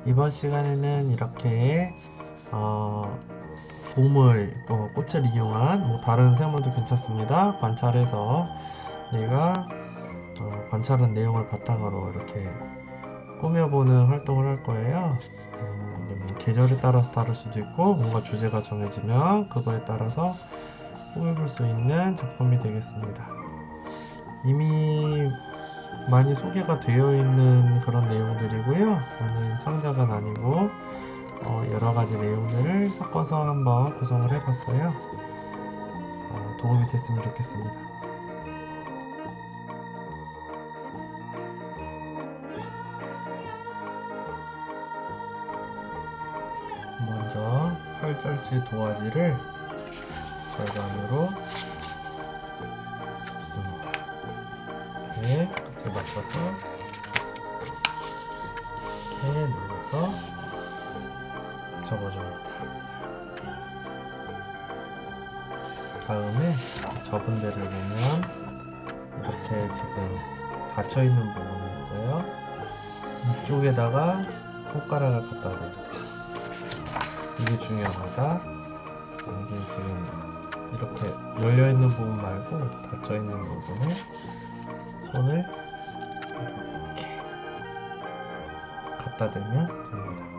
이번 시간에는 이렇게 봄을 또 꽃을 이용한 다른 생물도 괜찮습니다. 관찰해서 우리가 관찰한 내용을 바탕으로 이렇게 꾸며보는 활동을 할 거예요. 근데 뭐 계절에 따라서 다를 수도 있고 뭔가 주제가 정해지면 그거에 따라서 꾸며볼 수 있는 작품이 되겠습니다. 이미 많이 소개가 되어 있는 그런 내용들이고요. 저는 창작은 아니고 여러 가지 내용들을 섞어서 한번 구성을 해봤어요. 도움이 됐으면 좋겠습니다. 먼저 활절지 도화지를 절반으로 접습니다. 이렇게 끝을 맞춰서 이렇게 눌러서 접어줍니다. 다음에 접은 데를 보면 이렇게 지금 닫혀있는 부분이 있어요. 이쪽에다가 손가락을 갖다 대죠. 이게 중요하다. 이게 지금 이렇게 열려있는 부분 말고 닫혀있는 부분에 손을 이렇게 갖다 대면 됩니다.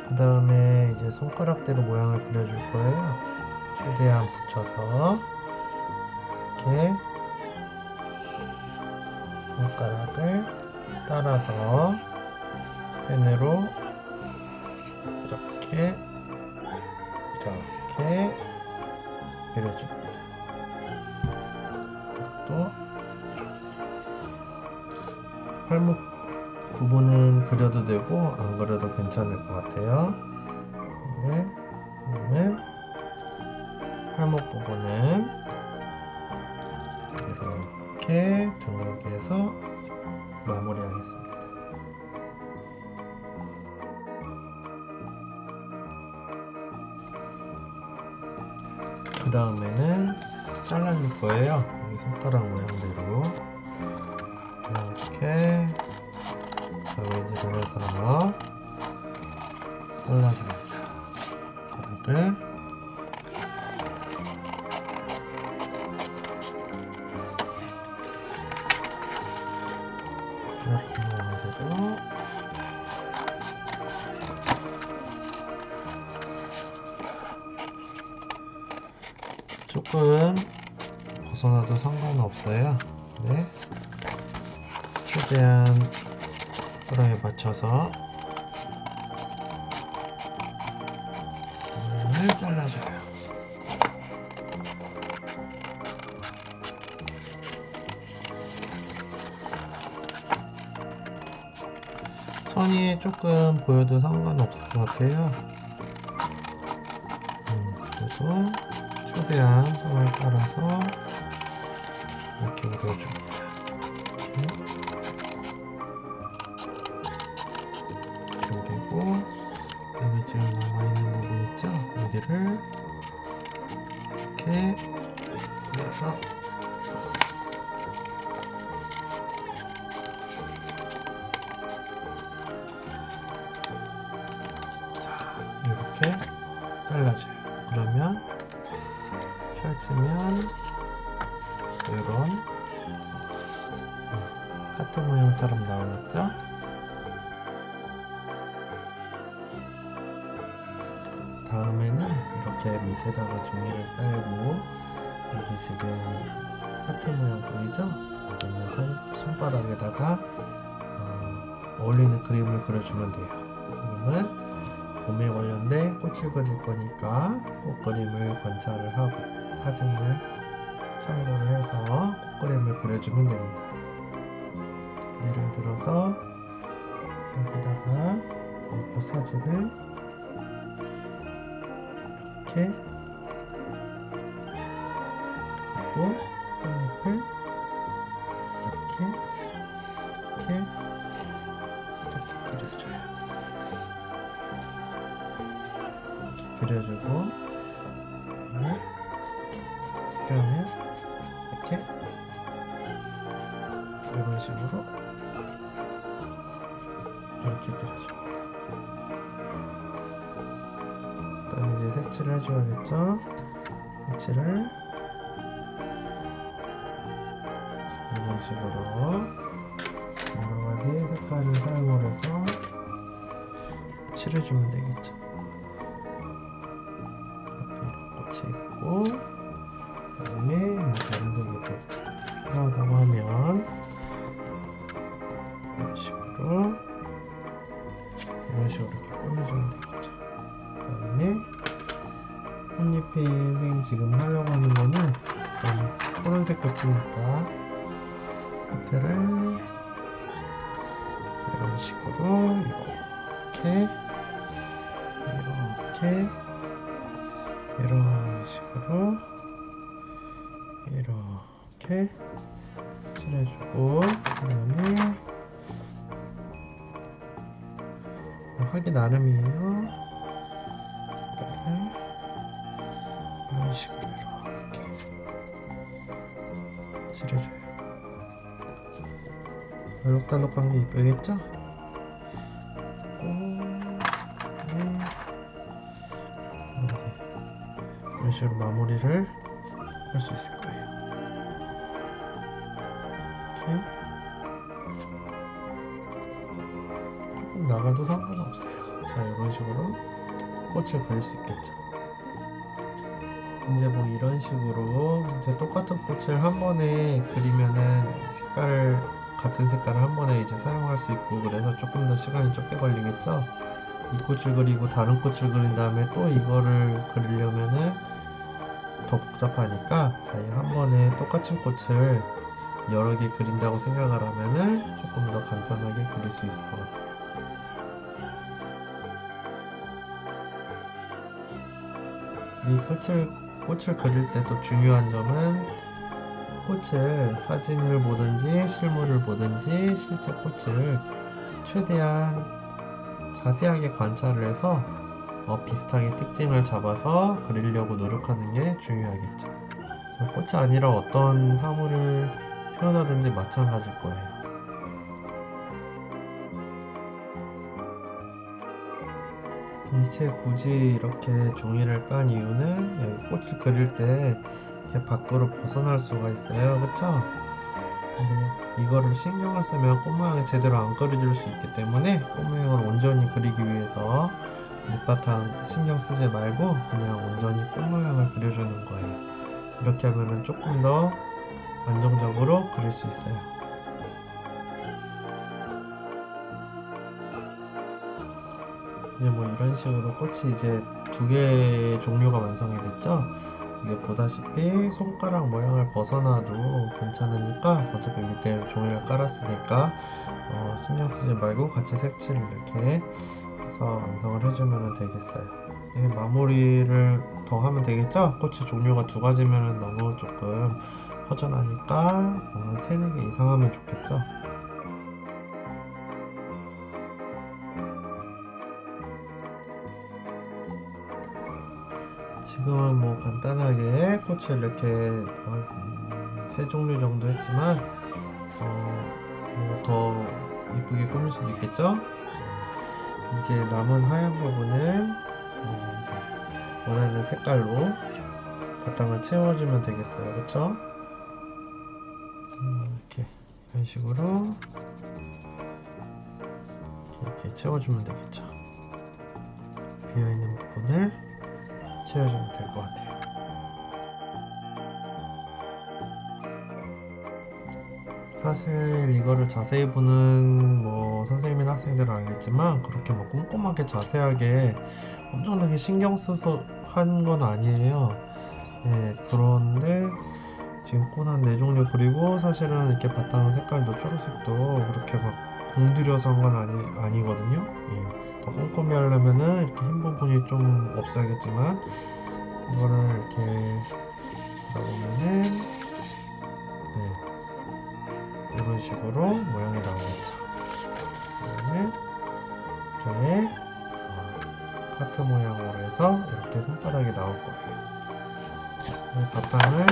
그 다음에 이제 손가락대로 모양을 그려줄 거예요. 최대한 붙여서 이렇게 손가락을 따라서 펜으로 이렇게 그려줍니다. 또 팔목 부분은 그려도 되고 안 그려도 괜찮을 것 같아요. 근데 그러면 팔목 부분은 이렇게 둥글게 해서 마무리하겠습니다. 그 다음에는 잘라줄 거예요. 여기 손가락 모양대로 이렇게 가위질을 해서 잘라줍니다. 가락을 이렇게 모양대로 조금 벗어나도 상관없어요. 네. 최대한 호랑이에 맞춰서 모양을 잘라줘요. 선이 조금 보여도 상관없을 것 같아요. 그리고 최대한 선을 따라서 이렇게 그려줍니다. 그리고 여기 지금 남아있는 부분 있죠? 여기를 이렇게 그려서 이렇게 잘라줘요. 그러면 펼치면 이런 하트 모양처럼 나오겠죠? 다음에는 이렇게 밑에다가 종이를 깔고 여기 지금 하트 모양 보이죠? 여기는 손바닥에다가 어울리는 그림을 그려주면 돼요. 지금은 봄에 관련된 꽃을 그릴 거니까 꽃 그림을 관찰을 하고 사진을 참고를 해서 꽃 그림을 그려주면 됩니다. 예를 들어서 여기다가 꽃 사진을 이렇게 그리고 꽃잎을 이렇게 그려줘요. 이렇게 그려주고 필요하면 이렇게 이런 식으로 이렇게 그려줍니다. 그 다음에 이제 색칠을 해줘야겠죠. 색칠을 이런 식으로 여러 가지 색깔을 사용을 해서 칠해주면 되겠죠. 꽃이 있고, 그 다음에 뭐 다른 색이 또 필요하다고 하면 이런 식으로 이렇게 꾸며주면 되겠죠. 그 다음에 꽃잎에 선생님 지금 하려고 하는 거는 좀 푸른색 꽃이니까 끝을 이런 식으로 이런 식으로 이렇게 칠해주고, 그 다음에 하기 나름이에요. 이런 식으로 이렇게 칠해줘요. 알록달록한 게 이쁘겠죠? 이런 식으로 마무리를 할 수 있을 거예요. 이렇게 조금 나가도 상관없어요. 자, 이런 식으로 꽃을 그릴 수 있겠죠. 이제 뭐 이런 식으로 이제 똑같은 꽃을 한 번에 그리면은 같은 색깔을 한 번에 이제 사용할 수 있고, 그래서 조금 더 시간이 적게 걸리겠죠. 이 꽃을 그리고 다른 꽃을 그린 다음에 또 이거를 그리려면은 더 복잡하니까 아예 한 번에 똑같은 꽃을 여러 개 그린다고 생각을 하면은 조금 더 간단하게 그릴 수 있을 것 같아요. 이 꽃을 그릴 때 또 중요한 점은 꽃을 사진을 보든지 실물을 보든지 실제 꽃을 최대한 자세하게 관찰을 해서 비슷하게 특징을 잡아서 그리려고 노력하는 게 중요하겠죠. 꽃이 아니라 어떤 사물을 표현하든지 마찬가지일 거예요. 이제 굳이 이렇게 종이를 깐 이유는 여기 꽃을 그릴 때 이렇게 밖으로 벗어날 수가 있어요. 그쵸? 근데 이거를 신경을 쓰면 꽃 모양이 제대로 안 그려질 수 있기 때문에 꽃 모양을 온전히 그리기 위해서 밑바탕 신경 쓰지 말고 그냥 온전히 꽃 모양을 그려주는 거예요. 이렇게 하면은 조금 더 안정적으로 그릴 수 있어요. 이제 뭐 이런 식으로 꽃이 이제 두 개의 종류가 완성이 됐죠. 이게 보다시피 손가락 모양을 벗어나도 괜찮으니까, 어차피 밑에 종이를 깔았으니까 신경 쓰지 말고 같이 색칠을 이렇게 해서 완성을 해주면 되겠어요. 이게 마무리를 더 하면 되겠죠. 꽃이 종류가 두 가지면 너무 조금 허전하니까 3-4개 이상 하면 좋겠죠. 지금은 뭐 간단하게 꽃을 이렇게 3종류 정도 했지만 더 이쁘게 꾸밀 수도 있겠죠. 이제 남은 하얀 부분은 이제 원하는 색깔로 바탕을 채워주면 되겠어요. 그쵸? 이런 식으로 이렇게 채워주면 되겠죠. 비어있는 부분을 채워주면 될 것 같아요. 사실 이거를 자세히 보는 뭐 선생님이나 학생들은 알겠지만 그렇게 뭐 꼼꼼하게 자세하게 엄청나게 신경 써서 한 건 아니에요. 그런데 지금 꽃 한 4종류 그리고 사실은 이렇게 바탕 색깔도 초록색도 그렇게 막 공들여서 한 건 아니거든요. 더 꼼꼼히 하려면은 이렇게 흰 부분이 좀 없어야겠지만 이거를 이렇게 하다 보면은 이런 식으로 모양이 나오겠죠. 그다음에 이렇게 하트 모양으로 해서 이렇게 손바닥이 나올 거예요. 바탕을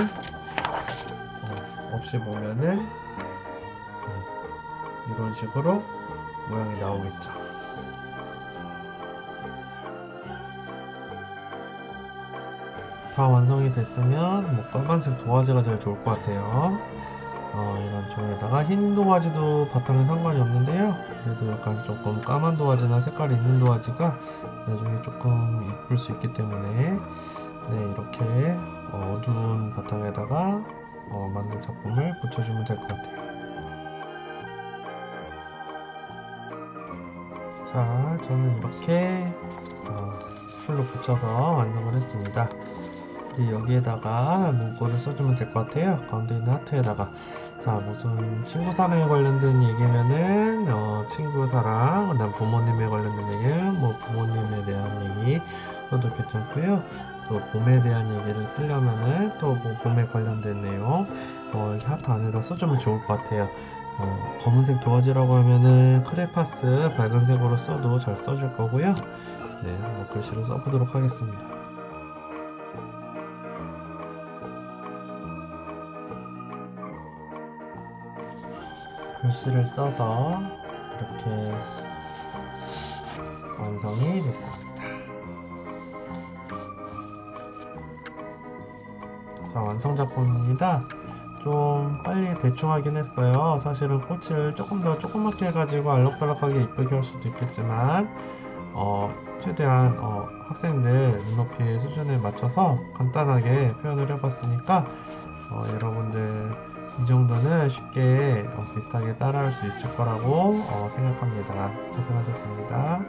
없이 보면은 이런 식으로 모양이 나오겠죠. 다 완성이 됐으면 뭐 까만색 도화지가 제일 좋을 것 같아요. 이런 종에다가 흰 도화지도 바탕에 상관이 없는데요. 그래도 약간 조금 까만 도화지나 색깔이 있는 도화지가 나중에 조금 이쁠 수 있기 때문에 이렇게 어두운 바탕에다가 만든 작품을 붙여주면 될 것 같아요. 자, 저는 이렇게 풀로 붙여서 완성을 했습니다. 이제 여기에다가 문구를 써주면 될 것 같아요. 가운데 있는 하트에다가. 자, 무슨 친구 사랑에 관련된 얘기면은 친구 사랑, 그다음 부모님에 관련된 얘기, 뭐 부모님에 대한 얘기 써도 괜찮고요. 또 봄에 대한 얘기를 쓰려면은 또 뭐 봄에 관련된 내용 이렇게 하트 안에다 써주면 좋을 것 같아요. 검은색 도화지라고 하면은 크레파스 밝은 색으로 써도 잘 써줄 거고요. 네, 글씨를 써보도록 하겠습니다. 글씨를 써서 이렇게 완성이 됐습니다. 자, 완성 작품입니다. 좀 빨리 대충 하긴 했어요. 사실은 꽃을 조금 더 조그맣게 해가지고 알록달록하게 이쁘게 할 수도 있겠지만 최대한 학생들 눈높이 수준에 맞춰서 간단하게 표현을 해봤으니까 여러분들 이 정도는 쉽게 비슷하게 따라할 수 있을 거라고 생각합니다. 고생하셨습니다.